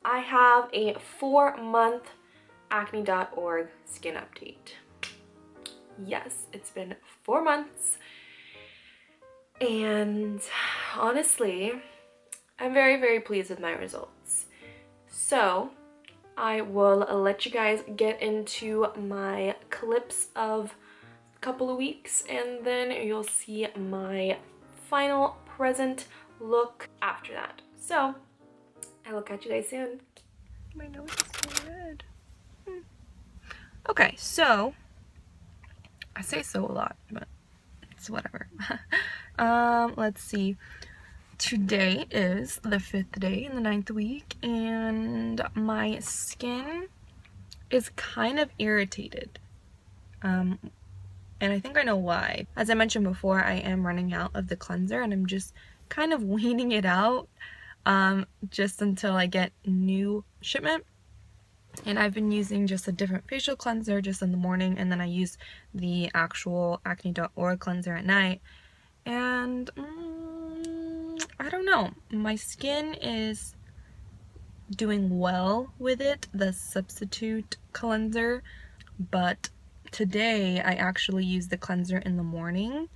I have a 4-month acne.org skin update. Yes, it's been 4 months, and honestly, I'm very pleased with my results. So I will let you guys get into my clips of a couple of weeks, and then you'll see my final present look after that. So I will catch you guys soon. My nose is so red. Okay, so I say so a lot, but it's whatever. Let's see. Today is the 5th day in the 9th week, and my skin is kind of irritated. And I think I know why. As I mentioned before, I am running out of the cleanser, and I'm just kind of weaning it out just until I get new shipment. And I've been using just a different facial cleanser just in the morning, and then I use the actual acne.org cleanser at night. And I don't know, my skin is doing well with it, the substitute cleanser, but today I actually used the cleanser in the morning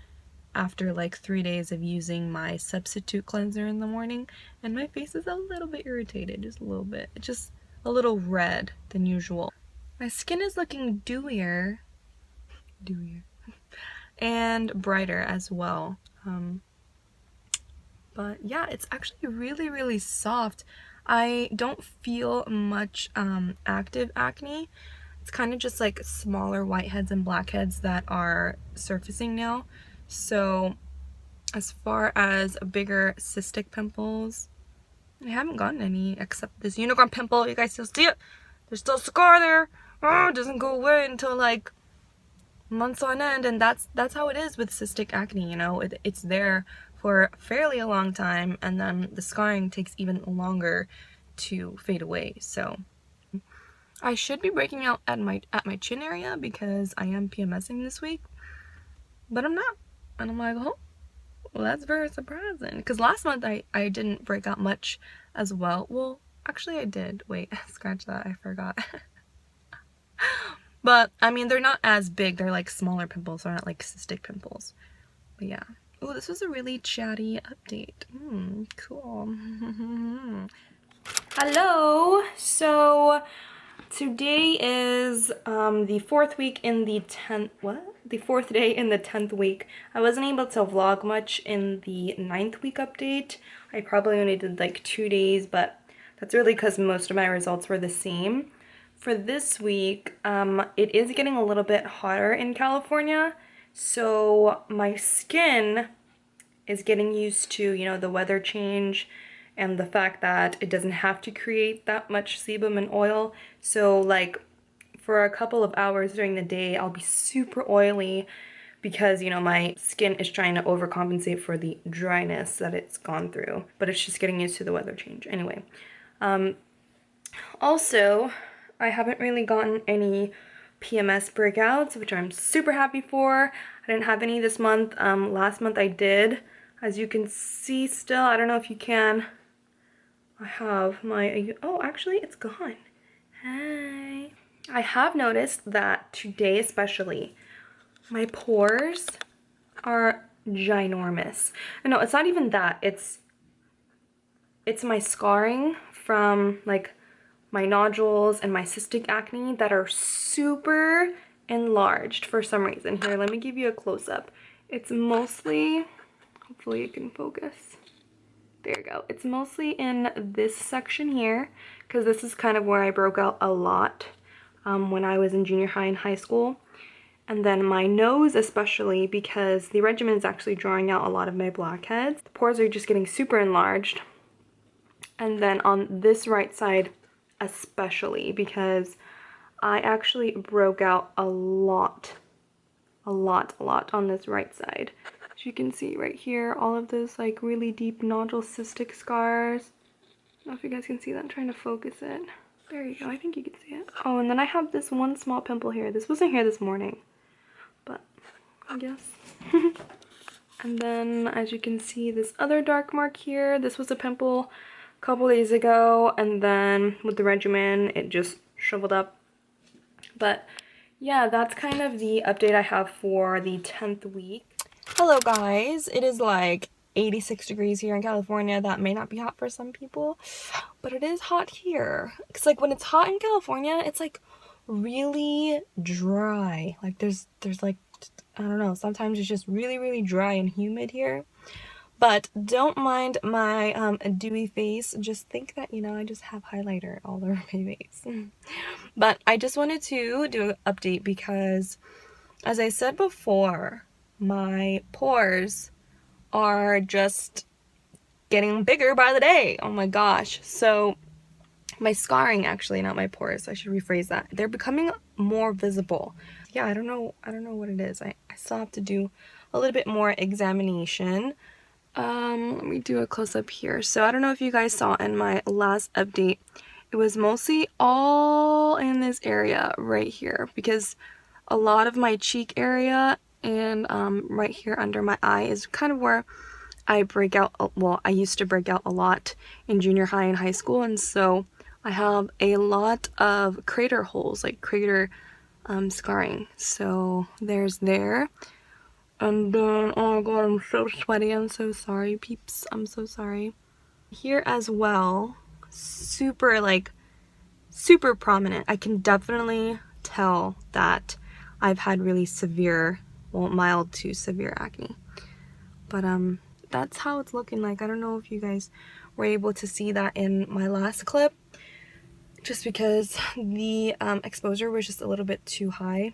after like 3 days of using my substitute cleanser in the morning, and my face is a little bit irritated, just a little bit. It's just a little red than usual. My skin is looking dewier and brighter as well. But yeah, it's actually really soft. I don't feel much active acne. It's kind of just like smaller whiteheads and blackheads that are surfacing now. So as far as bigger cystic pimples, I haven't gotten any except this unicorn pimple. You guys still see it? There's still a scar there. Oh, it doesn't go away until like months on end, and that's how it is with cystic acne, you know. It's there for fairly a long time, and then the scarring takes even longer to fade away. So I should be breaking out at my chin area because I am PMSing this week, but I'm not. And I'm like, oh, well, that's very surprising, because last month I didn't break out much as well. Well, actually I did. Wait, scratch that, I forgot. But I mean, they're not as big. They're like smaller pimples. They're not like cystic pimples. But yeah. Oh, this was a really chatty update. Cool. Hello. So today is the 4th week in the 10th. What? The 4th day in the 10th week. I wasn't able to vlog much in the 9th week update. I probably only did like 2 days, but that's really because most of my results were the same. For this week, it is getting a little bit hotter in California, so my skin is getting used to, you know, the weather change and the fact that it doesn't have to create that much sebum and oil. So like for a couple of hours during the day, I'll be super oily because, you know, my skin is trying to overcompensate for the dryness that it's gone through, but it's just getting used to the weather change. Anyway, also, I haven't really gotten any PMS breakouts, which I'm super happy for. I didn't have any this month. Last month I did. As you can see still, I don't know if you can. I have my, oh, actually it's gone. Hi. I have noticed that today especially, my pores are ginormous. And no, it's not even that. It's my scarring from like my nodules and my cystic acne that are super enlarged for some reason. Here, let me give you a close-up. It's mostly, hopefully it can focus. There you go. It's mostly in this section here, because this is kind of where I broke out a lot when I was in junior high and high school. And then my nose especially, because the regimen is actually drawing out a lot of my blackheads. The pores are just getting super enlarged. And then on this right side especially, because I actually broke out a lot on this right side. As you can see right here, all of those like really deep nodule cystic scars. I don't know if you guys can see that. I'm trying to focus it. There you go, I think you can see it. Oh, and then I have this one small pimple here. This wasn't here this morning, but I guess. And then as you can see, this other dark mark here, this was a pimple a couple days ago, and then with the regimen it just shriveled up. But yeah, that's kind of the update I have for the 10th week. Hello guys, it is like 86 degrees here in California. That may not be hot for some people, but it is hot here. It's like when it's hot in California, it's like really dry. Like there's like, I don't know, sometimes it's just really dry and humid here. But don't mind my dewy face. Just think that, you know, I just have highlighter all over my face. But I just wanted to do an update because, as I said before, my pores are just getting bigger by the day. Oh my gosh. So my scarring, actually, not my pores, I should rephrase that. They're becoming more visible. Yeah, I don't know what it is. I still have to do a little bit more examination. Let me do a close-up here. So I don't know if you guys saw in my last update, it was mostly all in this area right here, because a lot of my cheek area and right here under my eye is kind of where I break out. Well, I used to break out a lot in junior high and high school, and so I have a lot of crater holes, like crater scarring. So there's there. And then, oh my god, I'm so sweaty. I'm so sorry, peeps. I'm so sorry. Here as well, super prominent. I can definitely tell that I've had really severe, well, mild to severe acne. But that's how it's looking like. I don't know if you guys were able to see that in my last clip, just because the exposure was just a little bit too high.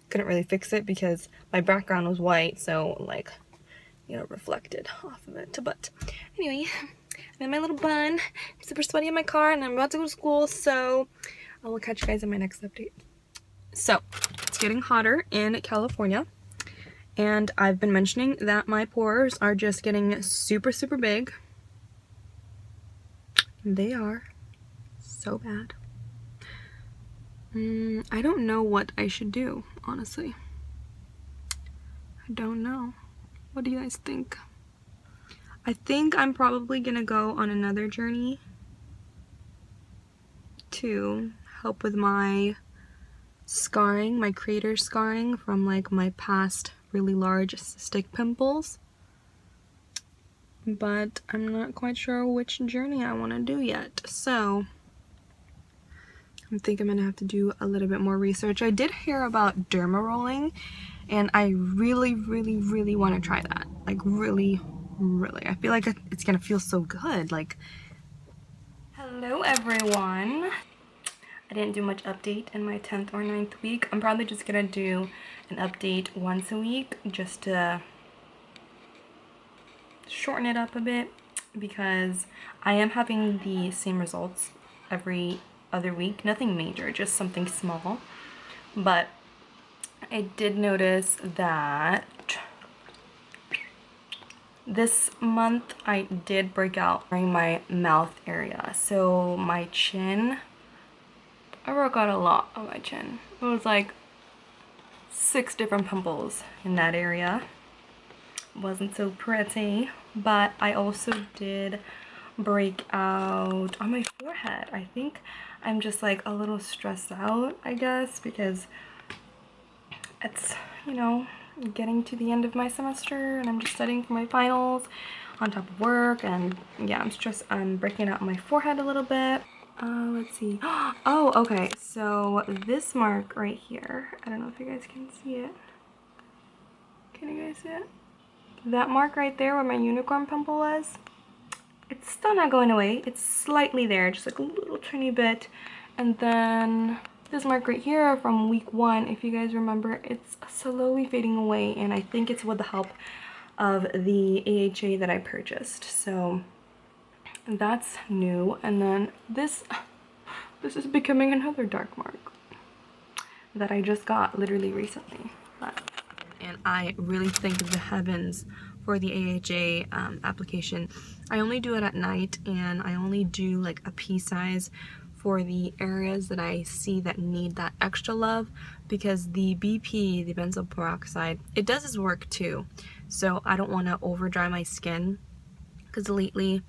Couldn't really fix it because my background was white, so like, you know, reflected off of it. But anyway, I'm in my little bun. I'm super sweaty in my car, and I'm about to go to school, so I will catch you guys in my next update. So it's getting hotter in California, and I've been mentioning that my pores are just getting super big. They are so bad. I don't know what I should do, honestly. I don't know. What do you guys think? I think I'm probably gonna go on another journey to help with my scarring, my crater scarring from like my past really large cystic pimples. But I'm not quite sure which journey I want to do yet. So I think I'm gonna have to do a little bit more research. I did hear about derma rolling, and I really want to try that. Like really. I feel like it's gonna feel so good. Like, hello everyone. I didn't do much update in my 10th or 9th week. I'm probably just gonna do an update once a week just to shorten it up a bit, because I am having the same results every other week. Nothing major, just something small. But I did notice that this month I did break out in my mouth area. So my chin, I broke out a lot on my chin. It was like 6 different pimples in that area. Wasn't so pretty. But I also did break out on my forehead. I think I'm just like a little stressed out, I guess, because it's, you know, getting to the end of my semester and I'm just studying for my finals on top of work, and yeah, I'm breaking out my forehead a little bit. Let's see. Oh, okay, so this mark right here, I don't know if you guys can see it. Can you guys see it? That mark right there where my unicorn pimple was, it's still not going away. It's slightly there, just like a little tiny bit. And then this mark right here from week 1, if you guys remember, it's slowly fading away, and I think it's with the help of the AHA that I purchased. So that's new. And then this is becoming another dark mark that I just got literally recently. And I really thank the heavens for the AHA application. I only do it at night, and I only do like a pea size for the areas that I see that need that extra love, because the BP, the benzoyl peroxide, it does its work too. So I don't want to over dry my skin, because lately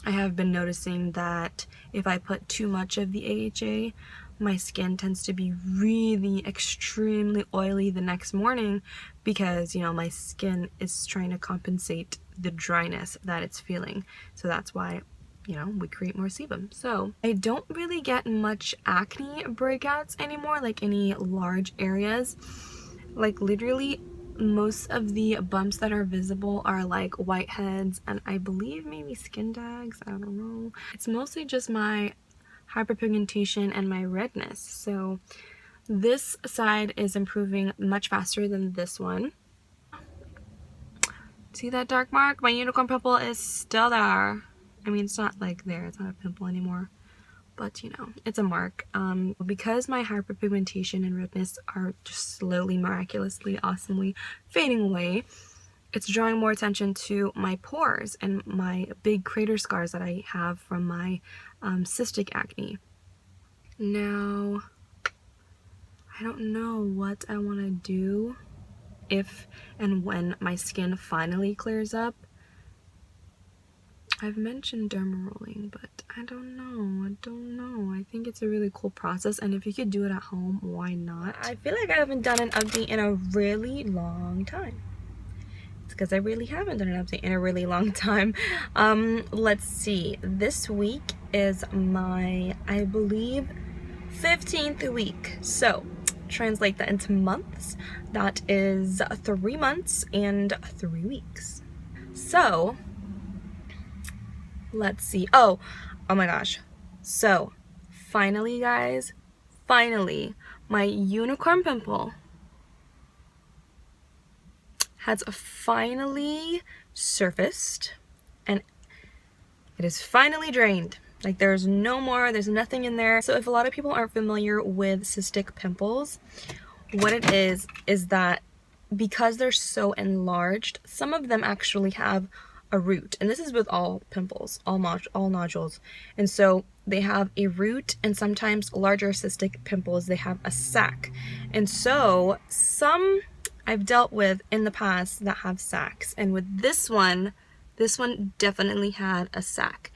I have been noticing that if I put too much of the AHA, my skin tends to be really extremely oily the next morning because, you know, my skin is trying to compensate the dryness that it's feeling. So that's why, you know, we create more sebum. So I don't really get much acne breakouts anymore, like any large areas. Like literally most of the bumps that are visible are like whiteheads and I believe maybe skin tags, I don't know. It's mostly just my hyperpigmentation and my redness. So this side is improving much faster than this one. See that dark mark? My unicorn pimple is still there. I mean, it's not like there, it's not a pimple anymore, but you know, it's a mark. Because my hyperpigmentation and redness are just slowly, miraculously, awesomely fading away, it's drawing more attention to my pores and my big crater scars that I have from my cystic acne. Now, I don't know what I want to do if and when my skin finally clears up. I've mentioned derma rolling, but I don't know. I think it's a really cool process, and if you could do it at home, why not? I feel like I haven't done an update in a really long time. It's because I really haven't done an update in a really long time. Let's see. This week is my, I believe, 15th week. So, translate that into months. That is 3 months and 3 weeks. So, let's see. Oh my gosh. So, finally, guys, finally, my unicorn pimple has finally surfaced and it is finally drained. Like there's no more, there's nothing in there. So if a lot of people aren't familiar with cystic pimples, what it is that because they're so enlarged, some of them actually have a root. And this is with all pimples, all nodules. And so they have a root, and sometimes larger cystic pimples, they have a sac. And so some I've dealt with in the past that have sacs. And with this one definitely had a sac.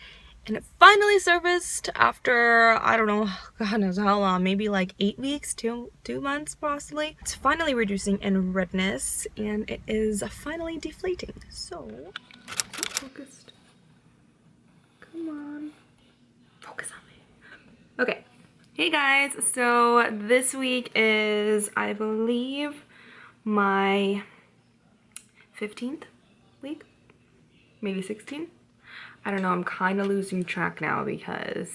And it finally surfaced after, I don't know, God knows how long, maybe like 8 weeks, 2 months possibly. It's finally reducing in redness and it is finally deflating. So, not focused. Come on. Focus on me. Okay. Hey guys, so this week is, I believe, my 15th week? Maybe 16th? I don't know, I'm kind of losing track now because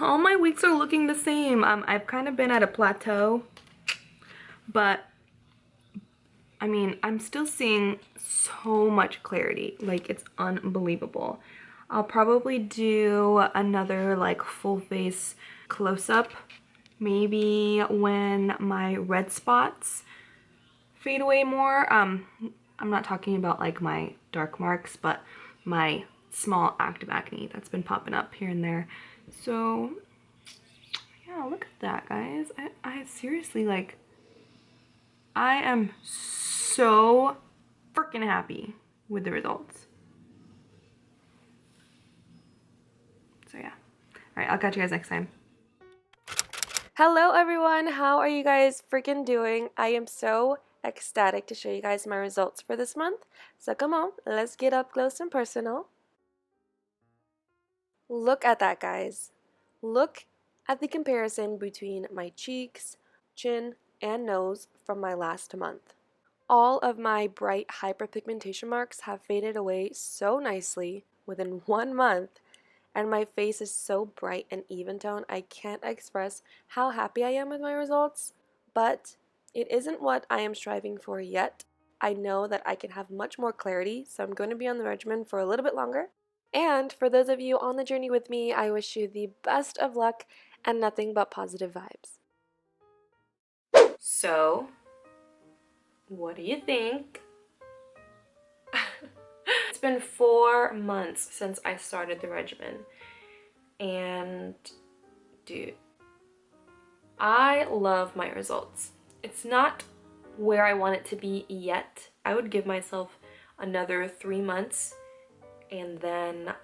all my weeks are looking the same. I've kind of been at a plateau, but I mean, I'm still seeing so much clarity. Like, it's unbelievable. I'll probably do another like full face close-up maybe when my red spots fade away more. I'm not talking about like my dark marks, but my small active acne that's been popping up here and there. So yeah, look at that, guys. I seriously, like, I am so freaking happy with the results. So yeah. All right, I'll catch you guys next time. Hello everyone, how are you guys freaking doing? I am so ecstatic to show you guys my results for this month. So come on, let's get up close and personal. Look at that, guys. Look at the comparison between my cheeks, chin, and nose from my last month. All of my bright hyperpigmentation marks have faded away so nicely within 1 month, and my face is so bright and even tone. I can't express how happy I am with my results, but it isn't what I am striving for yet. I know that I can have much more clarity, so I'm going to be on the regimen for a little bit longer. And for those of you on the journey with me, I wish you the best of luck and nothing but positive vibes. So, what do you think? It's been 4 months since I started the regimen, and dude, I love my results. It's not where I want it to be yet. I would give myself another 3 months and then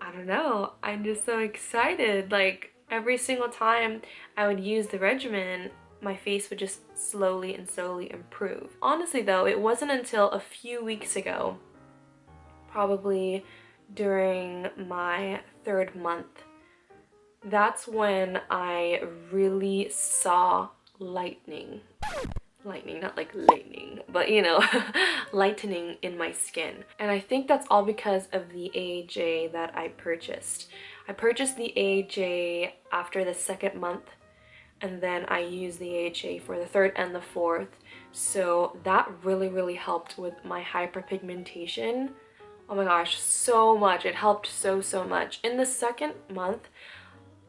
I don't know, I'm just so excited. Like every single time I would use the regimen, my face would just slowly and slowly improve. Honestly though, it wasn't until a few weeks ago, probably during my 3rd month, that's when I really saw lightning. Lightning, not like lightning, but you know, lightening in my skin. And I think that's all because of the AHA that I purchased. I purchased the AHA after the 2nd month, and then I used the AHA for the 3rd and the 4th. So that really helped with my hyperpigmentation. Oh my gosh, so much. It helped so much. In the 2nd month,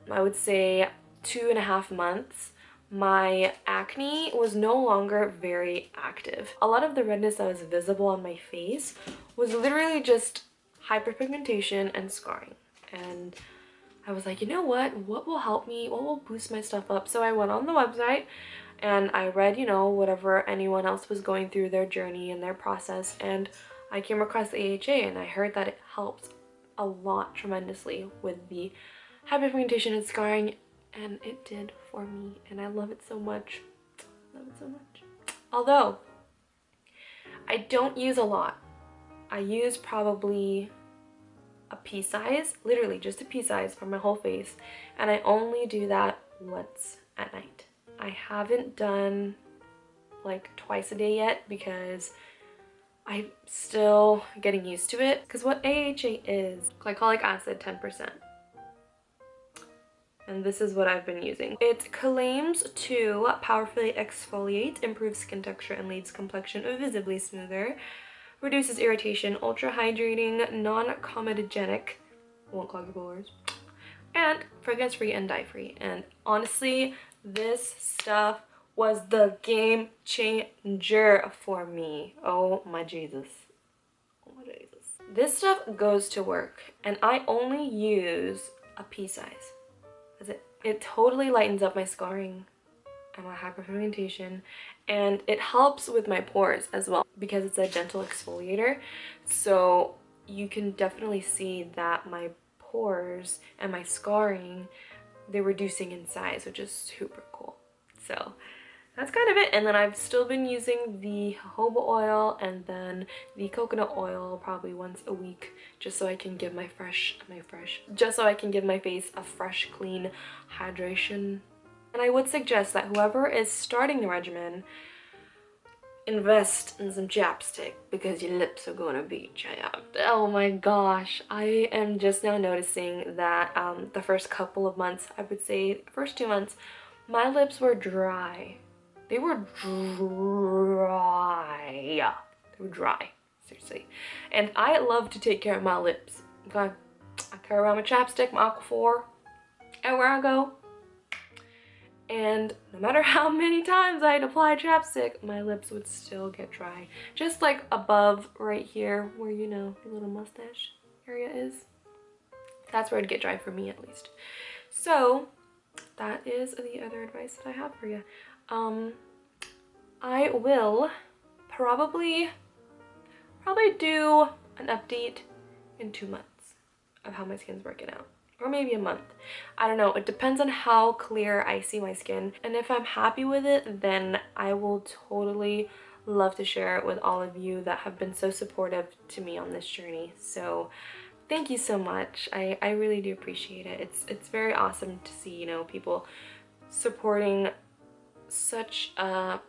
I would say 2.5 months, my acne was no longer very active. A lot of the redness that was visible on my face was literally just hyperpigmentation and scarring. And I was like, you know what will help me? What will boost my stuff up? So I went on the website and I read, you know, whatever anyone else was going through their journey and their process, and I came across the AHA and I heard that it helps a lot tremendously with the hyperpigmentation and scarring, and it did for me, and I love it so much. Love it so much. Although I don't use a lot. I use probably a pea size, literally just a pea size for my whole face, and I only do that once at night. I haven't done like twice a day yet because I'm still getting used to it. Because what AHA is, glycolic acid 10%. And this is what I've been using. It claims to powerfully exfoliate, improve skin texture, and leaves complexion visibly smoother, reduces irritation, ultra hydrating, non-comedogenic, won't clog your pores, and fragrance free and dye free. And honestly, this stuff was the game changer for me. Oh my Jesus. Oh my Jesus. This stuff goes to work, and I only use a pea size. It totally lightens up my scarring and my hyperpigmentation, and it helps with my pores as well because it's a gentle exfoliator. So you can definitely see that my pores and my scarring, they're reducing in size, which is super cool. So that's kind of it. And then I've still been using the jojoba oil and then the coconut oil probably once a week, just so I can give my face a fresh, clean hydration. And I would suggest that whoever is starting the regimen, invest in some chapstick because your lips are gonna be chapped. Oh my gosh, I am just now noticing that the first couple of months, I would say the first 2 months, my lips were dry. They were dry. They were dry, seriously. And I love to take care of my lips, okay? I carry around my chapstick, my Aquaphor, everywhere I go. And no matter how many times I'd apply chapstick, my lips would still get dry. Just like above right here where, you know, the little mustache area is. That's where it'd get dry for me at least. So that is the other advice that I have for you. I will probably do an update in 2 months of how my skin's working out, or maybe a month. I don't know, it depends on how clear I see my skin, and if I'm happy with it, then I will totally love to share it with all of you that have been so supportive to me on this journey. So thank you so much. I really do appreciate it. It's very awesome to see, you know, people supporting such a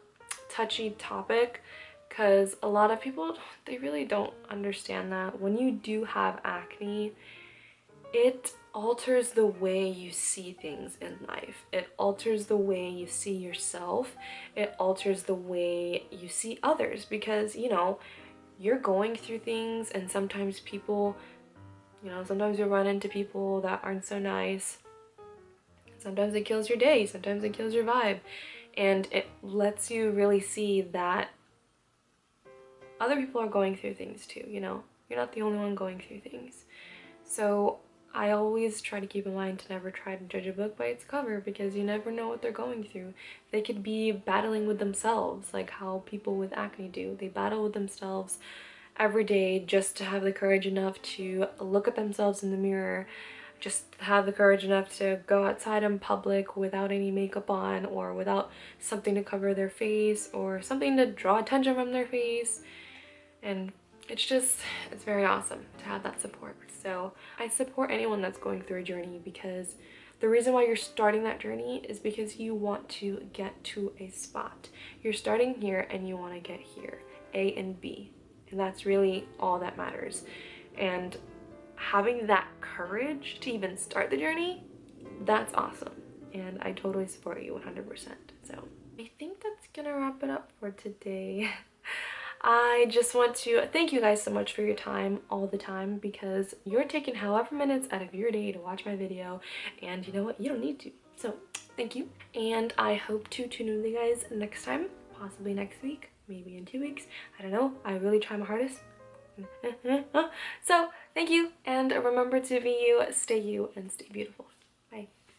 touchy topic, because a lot of people, they really don't understand that when you do have acne, it alters the way you see things in life. It alters the way you see yourself. It alters the way you see others, because, you know, you're going through things, and sometimes people, you know, sometimes you run into people that aren't so nice. Sometimes it kills your day, sometimes it kills your vibe. And it lets you really see that other people are going through things too, you know? You're not the only one going through things. So I always try to keep in mind to never try to judge a book by its cover, because you never know what they're going through. They could be battling with themselves, like how people with acne do. They battle with themselves every day just to have the courage enough to look at themselves in the mirror, just have the courage enough to go outside in public without any makeup on or without something to cover their face or something to draw attention from their face. And it's very awesome to have that support. So I support anyone that's going through a journey, because the reason why you're starting that journey is because you want to get to a spot. You're starting here and you want to get here, A and B. And that's really all that matters. And having that courage to even start the journey, that's awesome. And I totally support you 100%. So I think that's gonna wrap it up for today. I just want to thank you guys so much for your time all the time, because you're taking however minutes out of your day to watch my video, and you know what, you don't need to. So thank you, and I hope to tune in with you guys next time, possibly next week, maybe in 2 weeks. I don't know, I really try my hardest. So thank you, and remember to be you, stay beautiful.